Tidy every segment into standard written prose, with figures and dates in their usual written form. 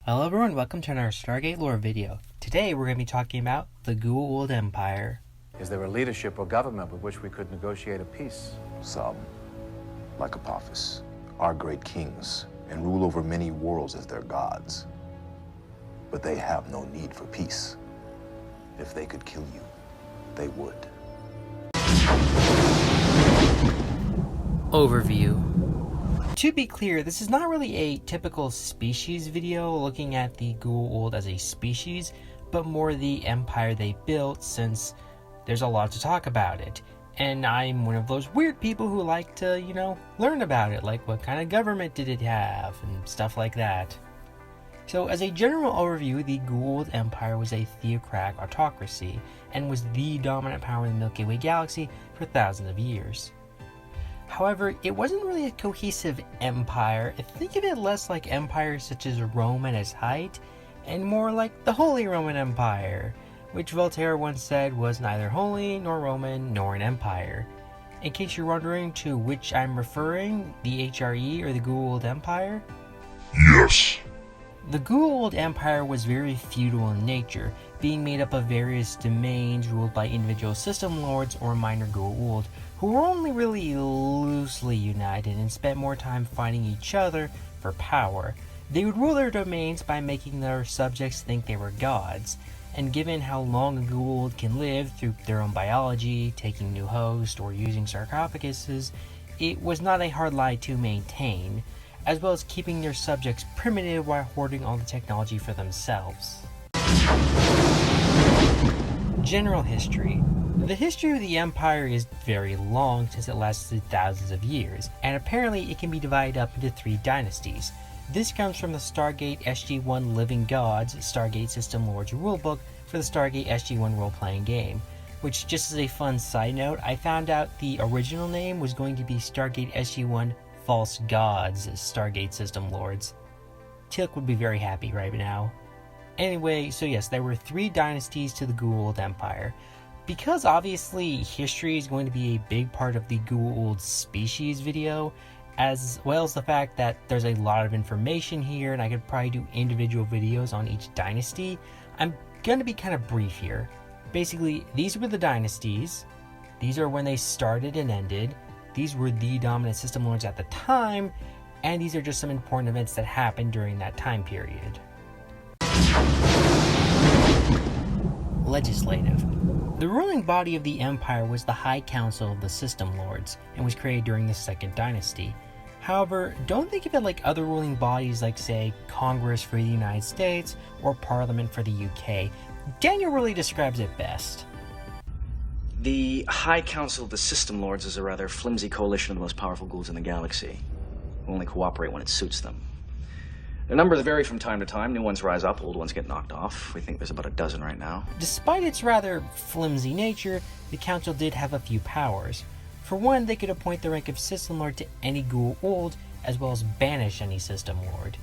Hello everyone, welcome to another Stargate lore video. Today we're going to be talking about the Goa'uld Empire. Is there a leadership or government with which we could negotiate a peace? Some, like Apophis, are great kings and rule over many worlds as their gods. But they have no need for peace. If they could kill you, they would. Overview. To be clear, this is not really a typical species video looking at the Goa'uld as a species, but more the empire they built, since there's a lot to talk about it. And I'm one of those weird people who like to, learn about it, like what kind of government did it have, and stuff like that. So as a general overview, the Goa'uld Empire was a theocratic autocracy, and was the dominant power in the Milky Way galaxy for thousands of years. However, it wasn't really a cohesive empire. Think of it less like empires such as Rome at its height, and more like the Holy Roman Empire, which Voltaire once said was neither holy, nor Roman, nor an empire. In case you're wondering to which I'm referring, the HRE or the Goa'uld Empire? Yes. The Goa'uld Empire was very feudal in nature, being made up of various domains ruled by individual system lords or minor Goa'uld, who were only really loosely united and spent more time fighting each other for power. They would rule their domains by making their subjects think they were gods, and given how long a Goa'uld can live through their own biology, taking new hosts, or using sarcophaguses, it was not a hard lie to maintain, as well as keeping their subjects primitive while hoarding all the technology for themselves. General history. The history of the Empire is very long, since it lasted thousands of years, and apparently it can be divided up into 3 dynasties. This comes from the Stargate SG-1 Living Gods Stargate System Lords Rulebook for the Stargate SG-1 role-playing game, which, just as a fun side note, I found out the original name was going to be Stargate SG-1 False Gods Stargate System Lords. Teal'c would be very happy right now. Anyway, so yes, there were 3 dynasties to the Goa'uld Empire. Because obviously history is going to be a big part of the Goa'uld species video, as well as the fact that there's a lot of information here and I could probably do individual videos on each dynasty, I'm going to be kind of brief here. Basically, these were the dynasties, these are when they started and ended, these were the dominant system lords at the time, and these are just some important events that happened during that time period. Legislative. The ruling body of the Empire was the High Council of the System Lords, and was created during the Second Dynasty. However, don't think of it like other ruling bodies like, say, Congress for the United States, or Parliament for the UK. Daniel really describes it best. The High Council of the System Lords is a rather flimsy coalition of the most powerful ghouls in the galaxy, who only cooperate when it suits them. Their numbers vary from time to time. New ones rise up, old ones get knocked off. We think there's about a dozen right now. Despite its rather flimsy nature, the Council did have a few powers. For one, they could appoint the rank of System Lord to any Goa'uld, as well as banish any System Lord.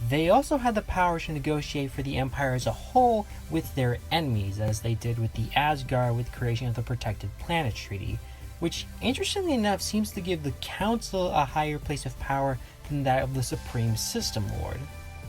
They also had the power to negotiate for the Empire as a whole with their enemies, as they did with the Asgard with the creation of the Protected Planet Treaty, which, interestingly enough, seems to give the Council a higher place of power than that of the Supreme System Lord.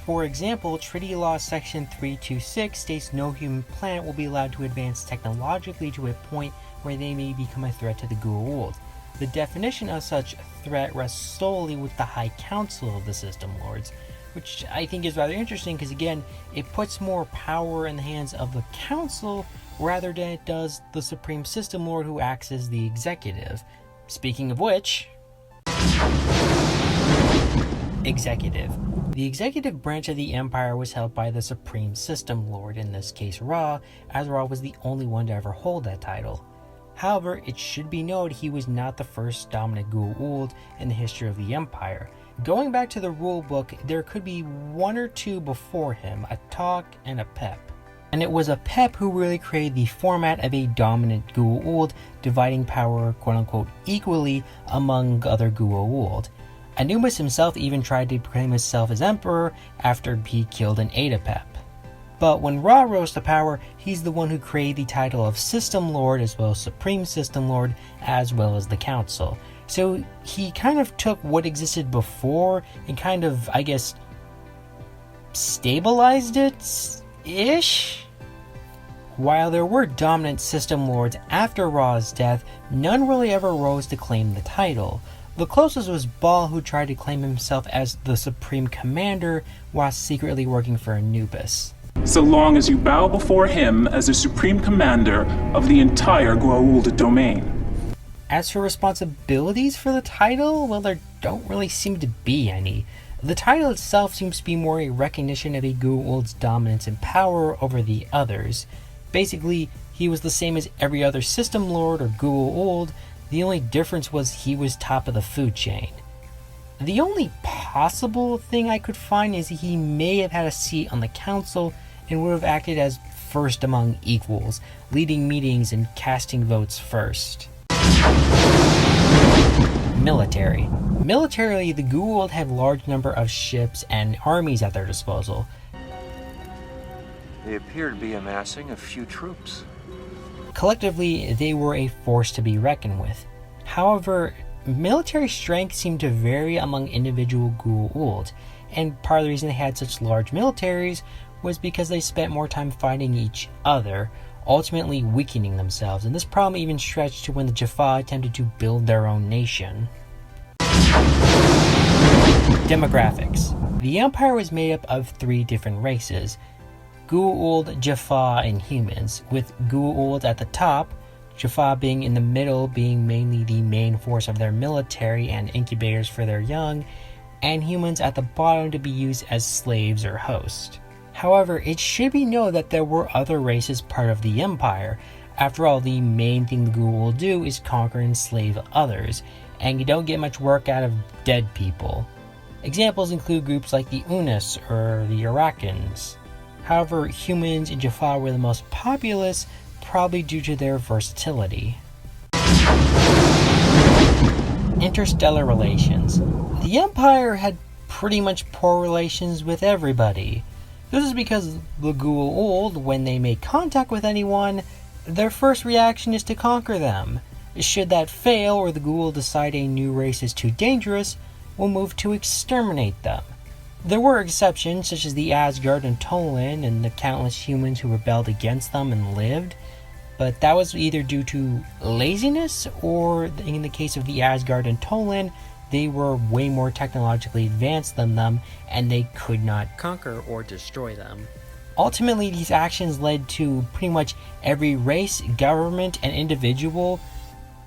For example, Treaty Law Section 326 states no human planet will be allowed to advance technologically to a point where they may become a threat to the Goa'uld. The definition of such threat rests solely with the High Council of the System Lords, which I think is rather interesting because, again, it puts more power in the hands of the Council rather than it does the Supreme System Lord, who acts as the executive. Speaking of which... Executive. The executive branch of the Empire was held by the Supreme System Lord, in this case Ra, as Ra was the only one to ever hold that title. However, it should be noted he was not the first dominant Goa'uld in the history of the Empire. Going back to the rulebook, there could be 1 or 2 before him, a Talk and a Pep. And it was a Pep who really created the format of a dominant Goa'uld, dividing power quote-unquote equally among other Goa'uld. Anubis himself even tried to proclaim himself as emperor after he killed an Adapep. But when Ra rose to power, he's the one who created the title of System Lord, as well as Supreme System Lord, as well as the Council. So he kind of took what existed before and kind of, I guess, stabilized it-ish? While there were dominant system lords after Ra's death, none really ever rose to claim the title. The closest was Baal, who tried to claim himself as the Supreme Commander while secretly working for Anubis. So long as you bow before him as the Supreme Commander of the entire Goa'uld domain. As for responsibilities for the title, well, there don't really seem to be any. The title itself seems to be more a recognition of a Goa'uld's dominance and power over the others. Basically, he was the same as every other system lord or Goa'uld. The only difference was he was top of the food chain. The only possible thing I could find is he may have had a seat on the council and would have acted as first among equals, leading meetings and casting votes first. Military. Militarily, the Goa'uld have large number of ships and armies at their disposal. They appear to be amassing a few troops. Collectively, they were a force to be reckoned with. However, military strength seemed to vary among individual Goa'uld, and part of the reason they had such large militaries was because they spent more time fighting each other, ultimately weakening themselves, and this problem even stretched to when the Jaffa attempted to build their own nation. Demographics. The Empire was made up of 3 different races: Goa'uld, Jaffa, and humans, with Goa'uld at the top, Jaffa being in the middle, being mainly the main force of their military and incubators for their young, and humans at the bottom to be used as slaves or hosts. However, it should be noted that there were other races part of the Empire. After all, the main thing the Goa'uld do is conquer and enslave others, and you don't get much work out of dead people. Examples include groups like the Unis or the Iraqans. However, humans in Jaffa were the most populous, probably due to their versatility. Interstellar Relations. The Empire had pretty much poor relations with everybody. This is because the Goa'uld, when they make contact with anyone, their first reaction is to conquer them. Should that fail, or the Goa'uld decide a new race is too dangerous, we'll move to exterminate them. There were exceptions, such as the Asgard and Tolan and the countless humans who rebelled against them and lived, but that was either due to laziness, or in the case of the Asgard and Tolan, they were way more technologically advanced than them, and they could not conquer or destroy them. Ultimately, these actions led to pretty much every race, government, and individual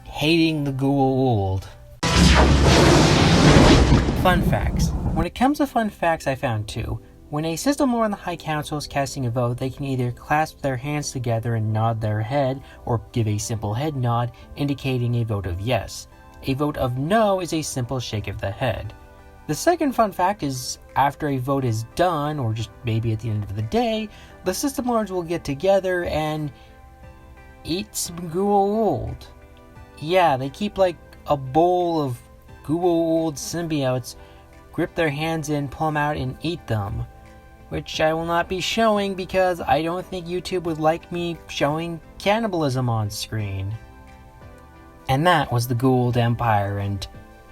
hating the Goa'uld. Fun facts. When it comes to fun facts, I found 2. When a system lord on the High Council is casting a vote, they can either clasp their hands together and nod their head, or give a simple head nod, indicating a vote of yes. A vote of no is a simple shake of the head. The second fun fact is, after a vote is done, or just maybe at the end of the day, the system lords will get together and eat some Goa'uld. Yeah, they keep like a bowl of Goa'uld symbiotes, grip their hands in, pull them out, and eat them. Which I will not be showing because I don't think YouTube would like me showing cannibalism on screen. And that was the Goa'uld Empire, and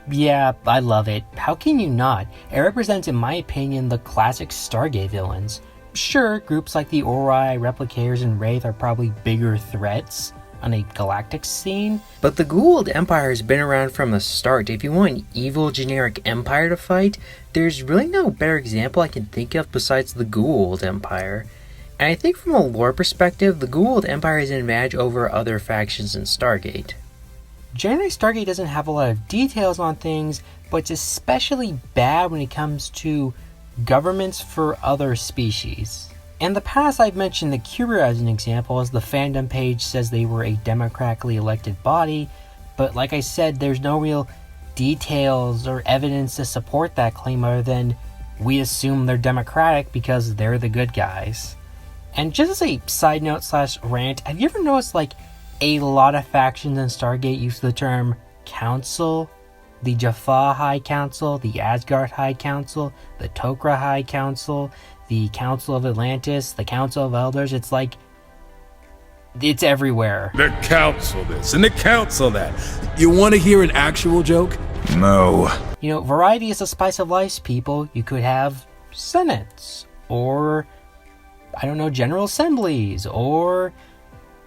yeah, I love it. How can you not? It represents, in my opinion, the classic Stargate villains. Sure, groups like the Ori, Replicators, and Wraith are probably bigger threats on a galactic scene, but the Goa'uld Empire has been around from the start. If you want an evil generic empire to fight, there's really no better example I can think of besides the Goa'uld Empire. And I think from a lore perspective, the Goa'uld Empire has an advantage over other factions in Stargate. Generally, Stargate doesn't have a lot of details on things, but it's especially bad when it comes to governments for other species. In the past, I've mentioned the Cura as an example, as the fandom page says they were a democratically elected body, but like I said, there's no real details or evidence to support that claim other than we assume they're democratic because they're the good guys. And just as a side note / rant, have you ever noticed like a lot of factions in Stargate use the term council? The Jaffa High Council, the Asgard High Council, the Tok'ra High Council, the Council of Atlantis, the Council of Elders. It's like, it's everywhere. The council this and the council that. You want to hear an actual joke? No. You know, variety is the spice of life, people. You could have senates, or, I don't know, general assemblies, or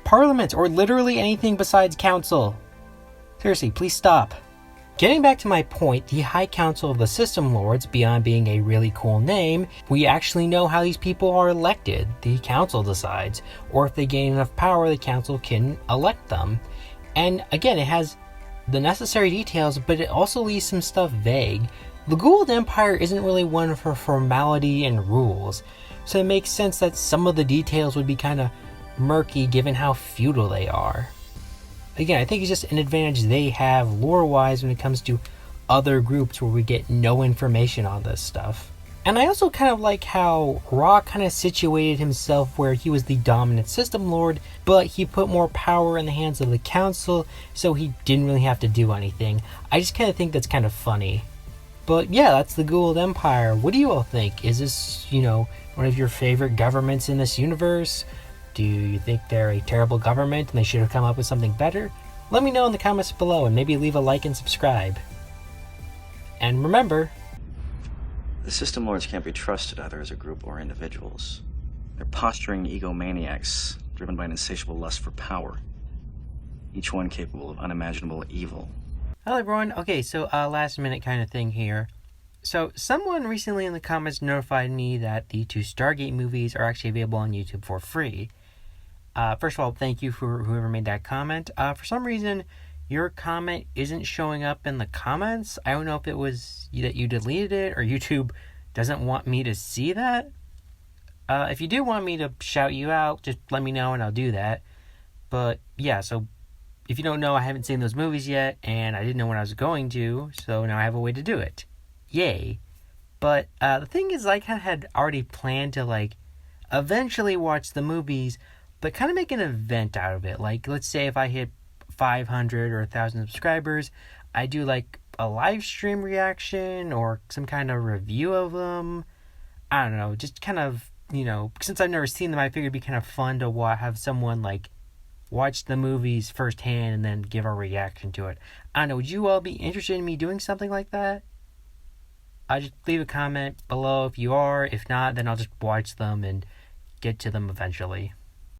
parliaments, or literally anything besides council. Seriously, please stop. Getting back to my point, the High Council of the System Lords, beyond being a really cool name, we actually know how these people are elected. The council decides, or if they gain enough power, the council can elect them. And again, it has the necessary details, but it also leaves some stuff vague. The Goa'uld Empire isn't really one for formality and rules, so it makes sense that some of the details would be kind of murky given how feudal they are. Again, I think it's just an advantage they have lore-wise when it comes to other groups where we get no information on this stuff. And I also kind of like how Ra kind of situated himself where he was the dominant system lord, but he put more power in the hands of the council, so he didn't really have to do anything. I just kind of think that's kind of funny. But yeah, that's the Goa'uld Empire. What do you all think? Is this, one of your favorite governments in this universe? Do you think they're a terrible government and they should have come up with something better? Let me know in the comments below and maybe leave a like and subscribe. And remember, The System Lords can't be trusted either as a group or individuals. They're posturing egomaniacs driven by an insatiable lust for power, each one capable of unimaginable evil. hello everyone. Okay, so last minute kind of thing here. So someone recently in the comments notified me that the 2 Stargate movies are actually available on YouTube for free. First of all, thank you for whoever made that comment. For some reason, your comment isn't showing up in the comments. I don't know if it was that you deleted it or YouTube doesn't want me to see that. If you do want me to shout you out, just let me know and I'll do that. But yeah, so if you don't know, I haven't seen those movies yet and I didn't know when I was going to, so now I have a way to do it. Yay. But the thing is, I kind of had already planned to eventually watch the movies, but kind of make an event out of it. Like, let's say if I hit 500 or 1,000 subscribers, I do a live stream reaction or some kind of review of them. I don't know, just kind of, since I've never seen them, I figured it'd be kind of fun to have someone watch the movies firsthand and then give a reaction to it. I don't know, would you all be interested in me doing something like that? Just leave a comment below if you are. If not, then I'll just watch them and get to them eventually.